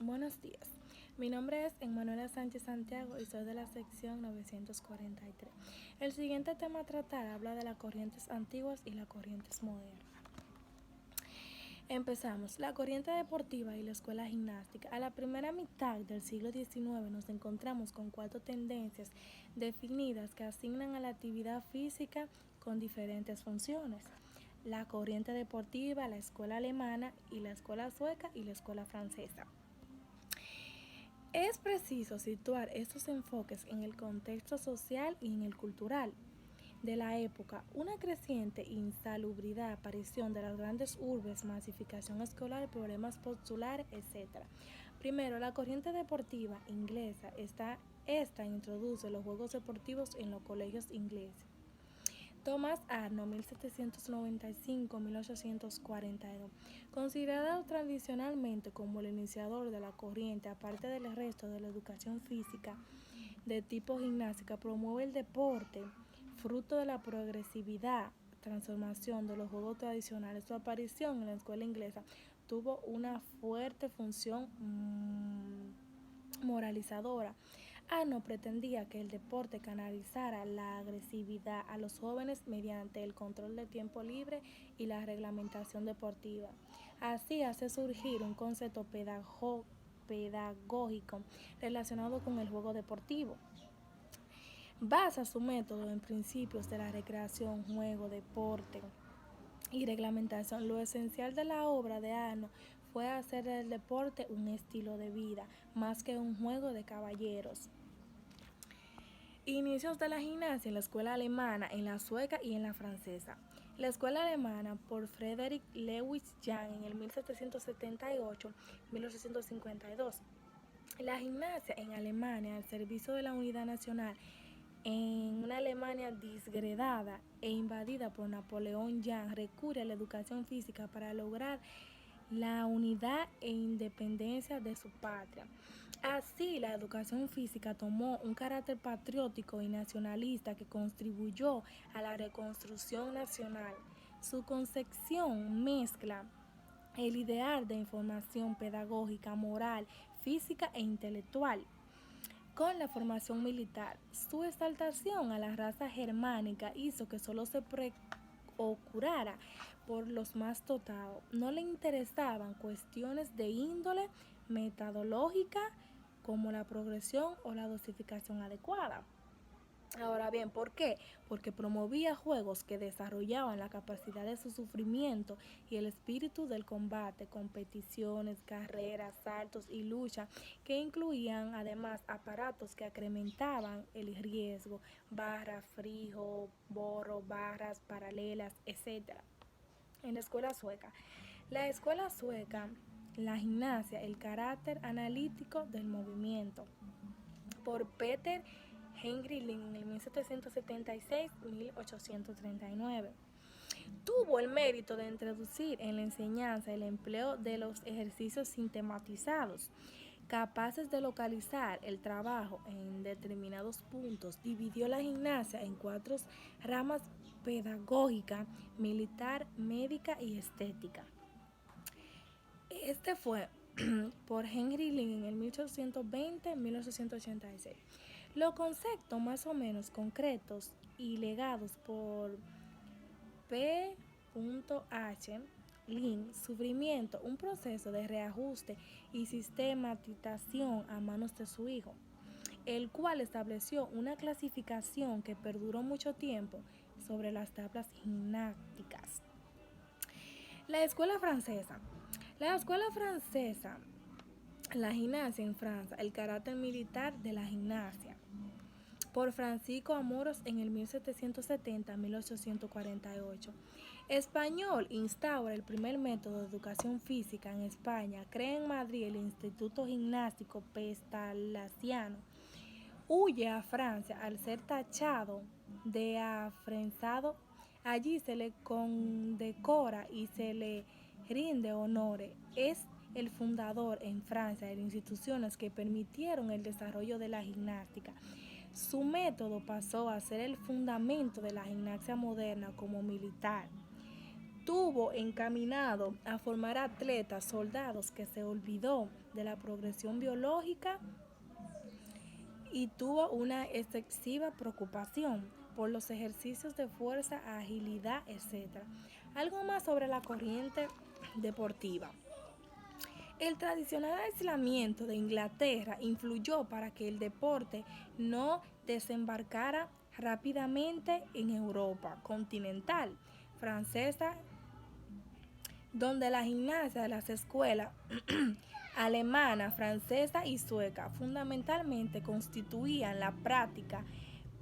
Buenos días. Mi nombre es Emanuela Sánchez Santiago y soy de la sección 943. El siguiente tema a tratar habla de las corrientes antiguas y las corrientes modernas. Empezamos. La corriente deportiva y la escuela gimnástica. A la primera mitad del siglo XIX nos encontramos con cuatro tendencias definidas que asignan a la actividad física con diferentes funciones. La corriente deportiva, la escuela alemana y la escuela sueca y la escuela francesa. Es preciso situar estos enfoques en el contexto social y en el cultural de la época. Una creciente insalubridad, aparición de las grandes urbes, masificación escolar, problemas postulares, etc. Primero, la corriente deportiva inglesa. Esta introduce los juegos deportivos en los colegios ingleses. Thomas Arnold, 1795-1842, considerado tradicionalmente como el iniciador de la corriente, aparte del resto de la educación física de tipo gimnástica, promueve el deporte, fruto de la progresividad, transformación de los juegos tradicionales. Su aparición en la escuela inglesa tuvo una fuerte función moralizadora. Arnold pretendía que el deporte canalizara la agresividad a los jóvenes mediante el control del tiempo libre y la reglamentación deportiva. Así hace surgir un concepto pedagógico relacionado con el juego deportivo. Basa su método en principios de la recreación, juego, deporte y reglamentación. Lo esencial de la obra de Arnold fue hacer del deporte un estilo de vida, más que un juego de caballeros. Inicios de la gimnasia en la escuela alemana, en la sueca y en la francesa. La escuela alemana por Frederick Lewis Jahn en el 1778-1852. La gimnasia en Alemania al servicio de la unidad nacional en una Alemania disgregada e invadida por Napoleón. Jahn recurre a la educación física para lograr la unidad e independencia de su patria. Así, la educación física tomó un carácter patriótico y nacionalista que contribuyó a la reconstrucción nacional. Su concepción mezcla el ideal de información pedagógica, moral, física e intelectual con la formación militar. Su exaltación a la raza germánica hizo que solo se preocupara por los más dotados. No le interesaban cuestiones de índole metodológica como la progresión o la dosificación adecuada. Ahora bien, ¿por qué? Porque promovía juegos que desarrollaban la capacidad de su sufrimiento y el espíritu del combate, competiciones, carreras, saltos y lucha, que incluían además aparatos que incrementaban el riesgo, barras, frijo, borro, barras paralelas, etc. En la escuela sueca. La escuela sueca, la gimnasia, el carácter analítico del movimiento. Por Peter Henry Lin en 1776-1839. Tuvo el mérito de introducir en la enseñanza el empleo de los ejercicios sistematizados, capaces de localizar el trabajo en determinados puntos. Dividió la gimnasia en cuatro ramas: pedagógica, militar, médica y estética. Este fue por Henry Lin en el 1820-1886. Los conceptos más o menos concretos y legados por P. H. Lin: sufrimiento, un proceso de reajuste y sistematización a manos de su hijo, el cual estableció una clasificación que perduró mucho tiempo sobre las tablas gimnásticas. La escuela francesa. La escuela francesa, la gimnasia en Francia, el carácter militar de la gimnasia. Por Francisco Amoros en el 1770-1848. Español instaura el primer método de educación física en España. Crea en Madrid el Instituto Gimnástico Pestalaciano. Huye a Francia al ser tachado de afrentado. Allí se le condecora y se le rinde honores. Es el fundador en Francia de instituciones que permitieron el desarrollo de la gimnástica. Su método pasó a ser el fundamento de la gimnasia moderna como militar. Tuvo encaminado a formar atletas, soldados, que se olvidó de la progresión biológica y tuvo una excesiva preocupación por los ejercicios de fuerza, agilidad, etc. Algo más sobre la corriente deportiva. El tradicional aislamiento de Inglaterra influyó para que el deporte no desembarcara rápidamente en Europa continental francesa, donde la gimnasia de las escuelas alemana, francesa y sueca fundamentalmente constituían la práctica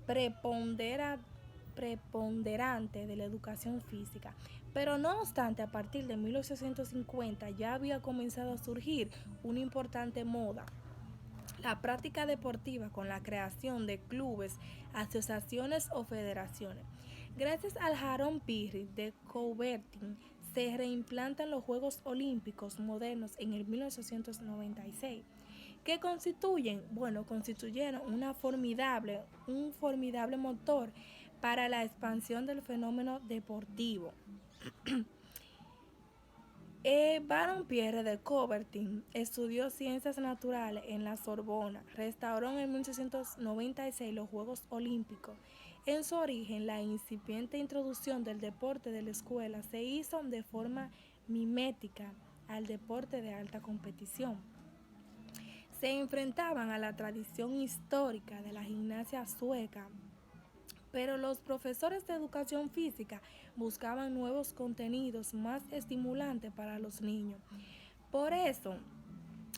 preponderante de la educación física. Pero no obstante, a partir de 1850 ya había comenzado a surgir una importante moda, la práctica deportiva, con la creación de clubes, asociaciones o federaciones. Gracias al Jarón Pirri de Coubertin se reimplantan los Juegos Olímpicos modernos en el 1896, que constituyeron un formidable motor para la expansión del fenómeno deportivo. Baron Pierre de Coubertin estudió ciencias naturales en la Sorbona, restauró en 1896 los Juegos Olímpicos. En su origen, la incipiente introducción del deporte de la escuela se hizo de forma mimética al deporte de alta competición. Se enfrentaban a la tradición histórica de la gimnasia sueca, pero los profesores de educación física buscaban nuevos contenidos más estimulantes para los niños. Por eso,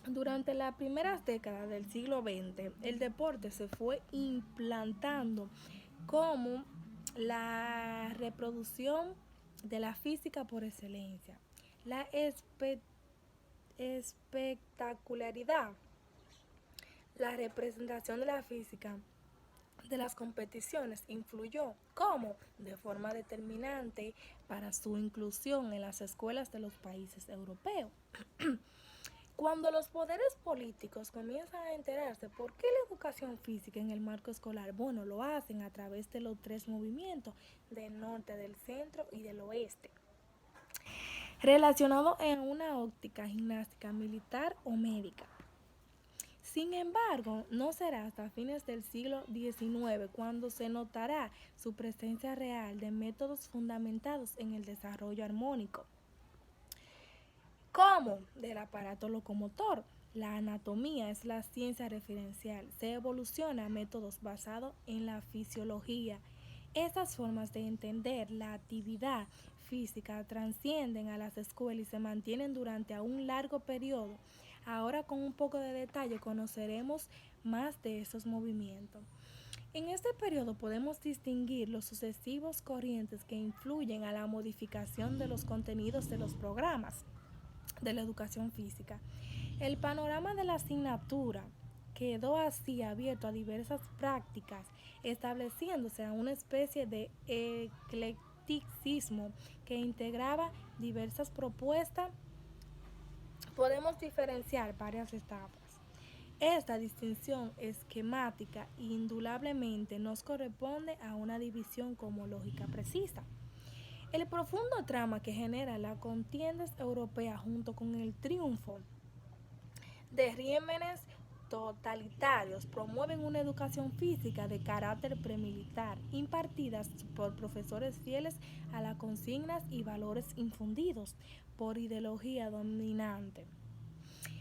durante las primeras décadas del siglo XX, el deporte se fue implantando como la reproducción de la física por excelencia. La espectacularidad, la representación de la física de las competiciones influyó como de forma determinante para su inclusión en las escuelas de los países europeos. Cuando los poderes políticos comienzan a enterarse por qué la educación física en el marco escolar, lo hacen a través de los tres movimientos del norte, del centro y del oeste, relacionado en una óptica gimnástica, militar o médica. Sin embargo, no será hasta fines del siglo XIX cuando se notará su presencia real de métodos fundamentados en el desarrollo armónico, como del aparato locomotor. La anatomía es la ciencia referencial. Se evoluciona a métodos basados en la fisiología. Estas formas de entender la actividad física trascienden a las escuelas y se mantienen durante un largo periodo. Ahora, con un poco de detalle, conoceremos más de esos movimientos. En este periodo podemos distinguir los sucesivos corrientes que influyen a la modificación de los contenidos de los programas de la educación física. El panorama de la asignatura quedó así abierto a diversas prácticas, estableciéndose a una especie de eclecticismo que integraba diversas propuestas. Podemos diferenciar varias etapas. Esta distinción esquemática indudablemente nos corresponde a una división cosmológica precisa. El profundo trama que genera la contienda europea junto con el triunfo de regímenes totalitarios promueven una educación física de carácter premilitar, impartidas por profesores fieles a las consignas y valores infundidos por ideología dominante.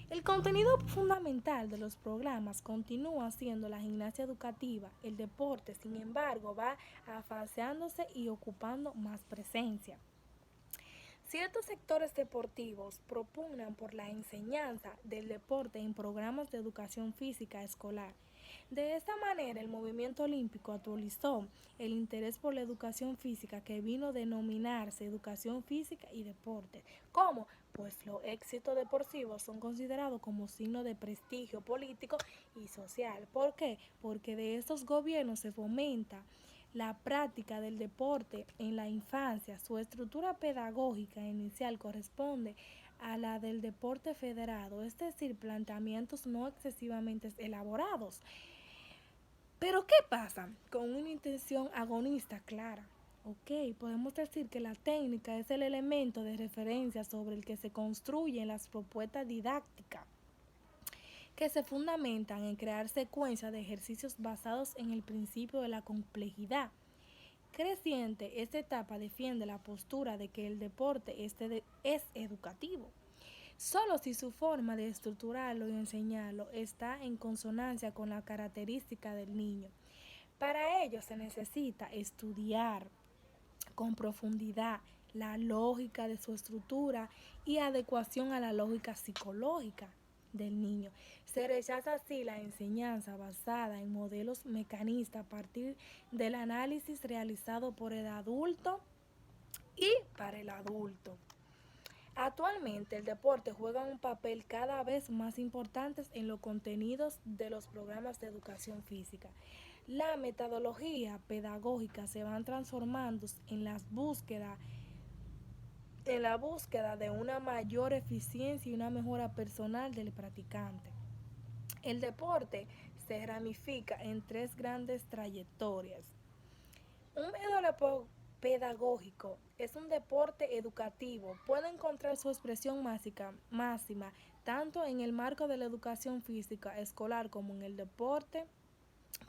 El contenido fundamental de los programas continúa siendo la gimnasia educativa. El deporte, sin embargo, va afaseándose y ocupando más presencia. Ciertos sectores deportivos propugnan por la enseñanza del deporte en programas de educación física escolar. De esta manera, el movimiento olímpico actualizó el interés por la educación física, que vino a denominarse educación física y deporte. ¿Cómo? Pues los éxitos deportivos son considerados como signo de prestigio político y social. ¿Por qué? Porque de estos gobiernos se fomenta la práctica del deporte en la infancia. Su estructura pedagógica inicial corresponde a la del deporte federado, es decir, planteamientos no excesivamente elaborados. Pero ¿qué pasa? Con una intención agonista clara. Podemos decir que la técnica es el elemento de referencia sobre el que se construyen las propuestas didácticas. que se fundamentan en crear secuencias de ejercicios basados en el principio de la complejidad creciente. Esta etapa defiende la postura de que el deporte es educativo. Solo si su forma de estructurarlo y enseñarlo está en consonancia con la característica del niño. Para ello se necesita estudiar con profundidad la lógica de su estructura y adecuación a la lógica psicológica del niño. Se rechaza así la enseñanza basada en modelos mecanistas a partir del análisis realizado por el adulto y para el adulto. Actualmente el deporte juega un papel cada vez más importante en los contenidos de los programas de educación física. La metodología pedagógica se van transformando en la búsqueda de una mayor eficiencia y una mejora personal del practicante. El deporte se ramifica en tres grandes trayectorias. Un método pedagógico es un deporte educativo. Puede encontrar su expresión máxima tanto en el marco de la educación física escolar como en el deporte,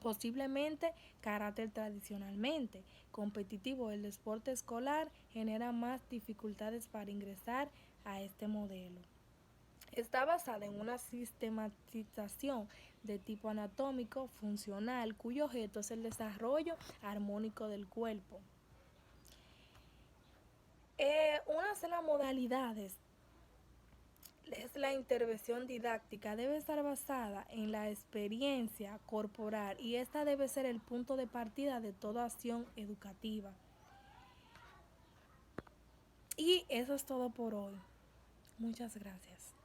posiblemente carácter tradicionalmente competitivo. El deporte escolar genera más dificultades para ingresar a este modelo. Está basada en una sistematización de tipo anatómico funcional cuyo objeto es el desarrollo armónico del cuerpo. Una de las modalidades es la intervención didáctica. Debe estar basada en la experiencia corporal y esta debe ser el punto de partida de toda acción educativa. Y eso es todo por hoy. Muchas gracias.